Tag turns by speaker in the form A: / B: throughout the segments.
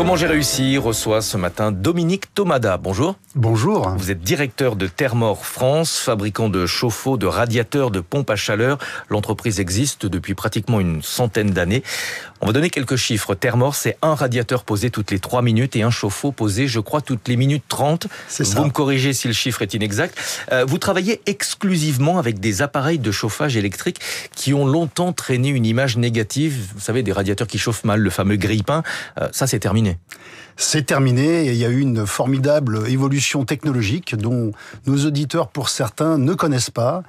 A: Comment j'ai réussi reçoit ce matin Dominique Thomada. Bonjour.
B: Bonjour.
A: Vous êtes directeur de Thermor France, fabricant de chauffe-eau, de radiateurs, de pompes à chaleur. L'entreprise existe depuis pratiquement une centaine d'années. On va donner quelques chiffres. Thermor, c'est un radiateur posé toutes les 3 minutes et un chauffe-eau posé, je crois, toutes les minutes 30.
B: C'est ça.
A: Vous me corrigez si le chiffre est inexact. Vous travaillez exclusivement avec des appareils de chauffage électrique qui ont longtemps traîné une image négative. Vous savez, des radiateurs qui chauffent mal, le fameux grille-pain. Ça, c'est terminé.
B: C'est terminé et il y a eu une formidable évolution technologique dont nos auditeurs, pour certains, ne connaissent pas,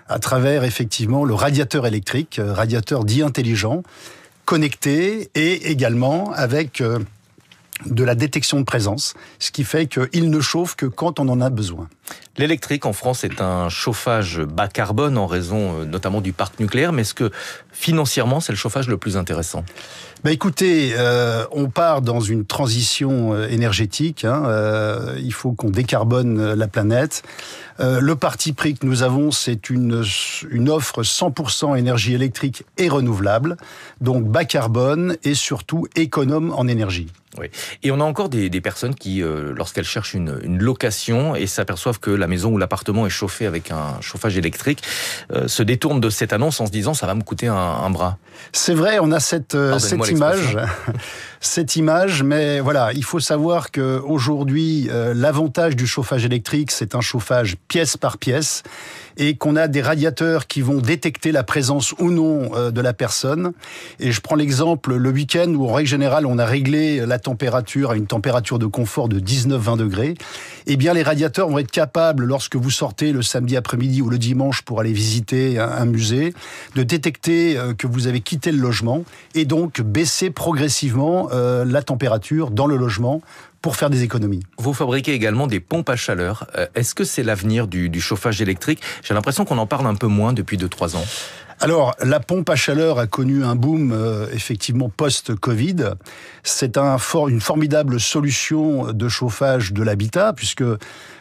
B: à travers effectivement le radiateur électrique, radiateur dit intelligent, connecté et également avec de la détection de présence, ce qui fait qu'il ne chauffe que quand on en a besoin.
A: L'électrique en France est un chauffage bas carbone en raison notamment du parc nucléaire, mais est-ce que financièrement c'est le chauffage le plus intéressant ?
B: Écoutez, on part dans une transition énergétique, il faut qu'on décarbone la planète. Le parti pris que nous avons, c'est une offre 100% énergie électrique et renouvelable, donc bas carbone et surtout économe en énergie.
A: Oui. Et on a encore des personnes qui, lorsqu'elles cherchent une location et s'aperçoivent que la maison ou l'appartement est chauffé avec un chauffage électrique, se détournent de cette annonce en se disant ça va me coûter un bras.
B: C'est vrai, on a cette image, mais voilà, il faut savoir que aujourd'hui, l'avantage du chauffage électrique, c'est un chauffage pièce par pièce, et qu'on a des radiateurs qui vont détecter la présence ou non de la personne. Et je prends l'exemple le week-end où, en règle générale, on a réglé la température à une température de confort de 19-20 degrés. Eh bien, les radiateurs vont être capables, lorsque vous sortez le samedi après-midi ou le dimanche pour aller visiter un musée, de détecter que vous avez quitté le logement et donc baisser progressivement la température dans le logement pour faire des économies.
A: Vous fabriquez également des pompes à chaleur. Est-ce que c'est l'avenir du chauffage électrique ? J'ai l'impression qu'on en parle un peu moins depuis 2-3 ans.
B: Alors, la pompe à chaleur a connu un boom effectivement post-Covid. C'est une formidable solution de chauffage de l'habitat, puisque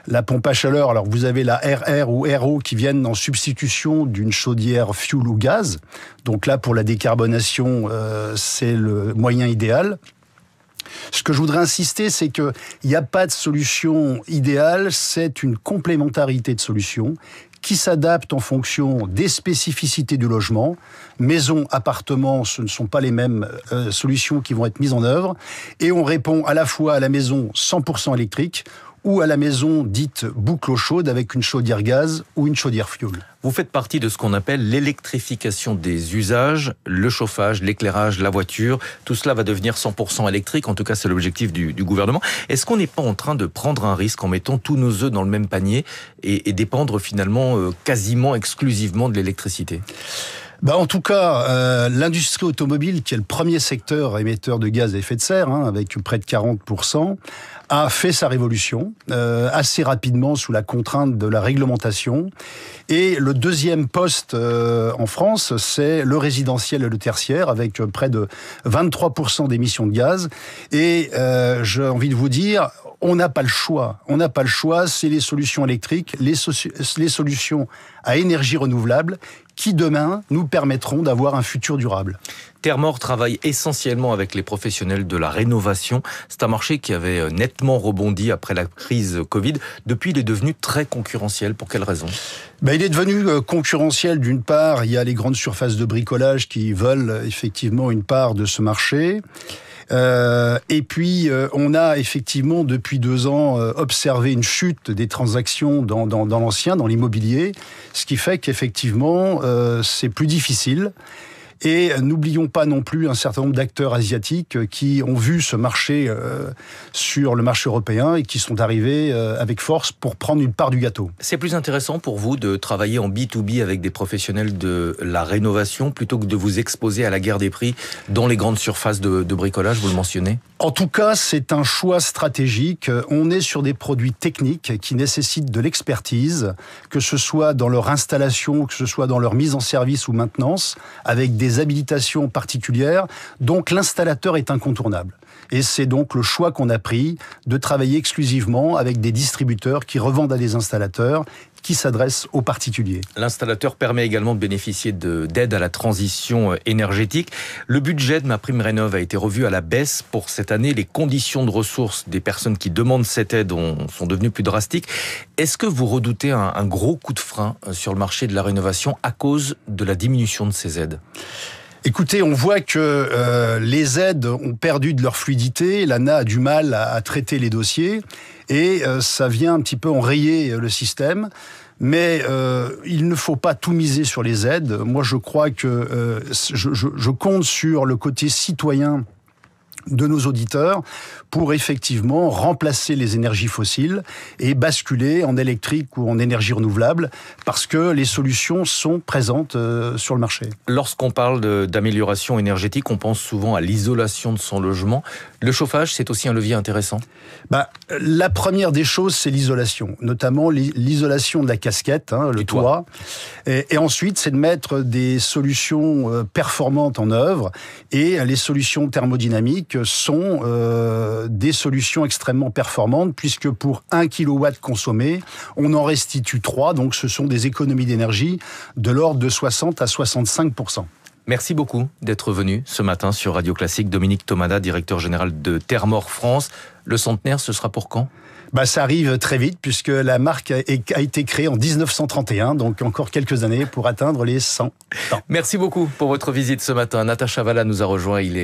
B: la pompe à chaleur, alors vous avez la RR ou RO qui viennent en substitution d'une chaudière fuel ou gaz. Donc là, pour la décarbonation, c'est le moyen idéal. Ce que je voudrais insister, c'est qu'il n'y a pas de solution idéale, c'est une complémentarité de solutions qui s'adapte en fonction des spécificités du logement. Maison, appartement, ce ne sont pas les mêmes solutions qui vont être mises en œuvre. Et on répond à la fois à la maison 100% électrique ou à la maison dite boucle eau chaude avec une chaudière gaz ou une chaudière fuel.
A: Vous faites partie de ce qu'on appelle l'électrification des usages, le chauffage, l'éclairage, la voiture. Tout cela va devenir 100% électrique. En tout cas, c'est l'objectif du gouvernement. Est-ce qu'on n'est pas en train de prendre un risque en mettant tous nos œufs dans le même panier et dépendre finalement quasiment exclusivement de l'électricité ?
B: En tout cas, l'industrie automobile, qui est le premier secteur émetteur de gaz à effet de serre, avec près de 40%, a fait sa révolution assez rapidement sous la contrainte de la réglementation. Et le deuxième poste en France, c'est le résidentiel et le tertiaire, avec près de 23% d'émissions de gaz. Et j'ai envie de vous dire, on n'a pas le choix. On n'a pas le choix, c'est les solutions électriques, les solutions à énergie renouvelable qui, demain, nous permettront d'avoir un futur durable.
A: Thermor travaille essentiellement avec les professionnels de la rénovation. C'est un marché qui avait nettement rebondi après la crise Covid. Depuis, il est devenu très concurrentiel. Pour quelle raison ?
B: Il est devenu concurrentiel. D'une part, il y a les grandes surfaces de bricolage qui veulent effectivement une part de ce marché. Et puis, on a effectivement, depuis 2 ans, observé une chute des transactions dans l'ancien, dans l'immobilier, ce qui fait qu'effectivement, c'est plus difficile. Et n'oublions pas non plus un certain nombre d'acteurs asiatiques qui ont vu ce marché sur le marché européen et qui sont arrivés avec force pour prendre une part du gâteau.
A: C'est plus intéressant pour vous de travailler en B2B avec des professionnels de la rénovation plutôt que de vous exposer à la guerre des prix dans les grandes surfaces de bricolage, vous le mentionnez ?
B: En tout cas, c'est un choix stratégique. On est sur des produits techniques qui nécessitent de l'expertise, que ce soit dans leur installation, que ce soit dans leur mise en service ou maintenance, avec des habilitations particulières. Donc l'installateur est incontournable. Et c'est donc le choix qu'on a pris de travailler exclusivement avec des distributeurs qui revendent à des installateurs qui s'adresse aux particuliers.
A: L'installateur permet également de bénéficier d'aide à la transition énergétique. Le budget de MaPrimeRénov' a été revu à la baisse pour cette année. Les conditions de ressources des personnes qui demandent cette aide sont devenues plus drastiques. Est-ce que vous redoutez un gros coup de frein sur le marché de la rénovation à cause de la diminution de ces aides ?
B: Écoutez, on voit que les aides ont perdu de leur fluidité, l'ANA a du mal à traiter les dossiers, et ça vient un petit peu enrayer le système. Mais il ne faut pas tout miser sur les aides. Moi, je crois que je compte sur le côté citoyen de nos auditeurs pour effectivement remplacer les énergies fossiles et basculer en électrique ou en énergie renouvelable parce que les solutions sont présentes sur le marché.
A: Lorsqu'on parle d'amélioration énergétique, on pense souvent à l'isolation de son logement. Le chauffage, c'est aussi un levier intéressant.
B: La première des choses, c'est l'isolation, notamment l'isolation de la casquette, le toit. Et ensuite, c'est de mettre des solutions performantes en œuvre. Et les solutions thermodynamiques sont des solutions extrêmement performantes, puisque pour 1 kW consommé, on en restitue 3. Donc, ce sont des économies d'énergie de l'ordre de 60 à 65%.
A: Merci beaucoup d'être venu ce matin sur Radio Classique. Dominique Thomada, directeur général de Thermor France. Le centenaire, ce sera pour quand ?
B: Ça arrive très vite puisque la marque a été créée en 1931, donc encore quelques années pour atteindre les 100 ans.
A: Merci beaucoup pour votre visite ce matin. Natacha Valla nous a rejoint. Il est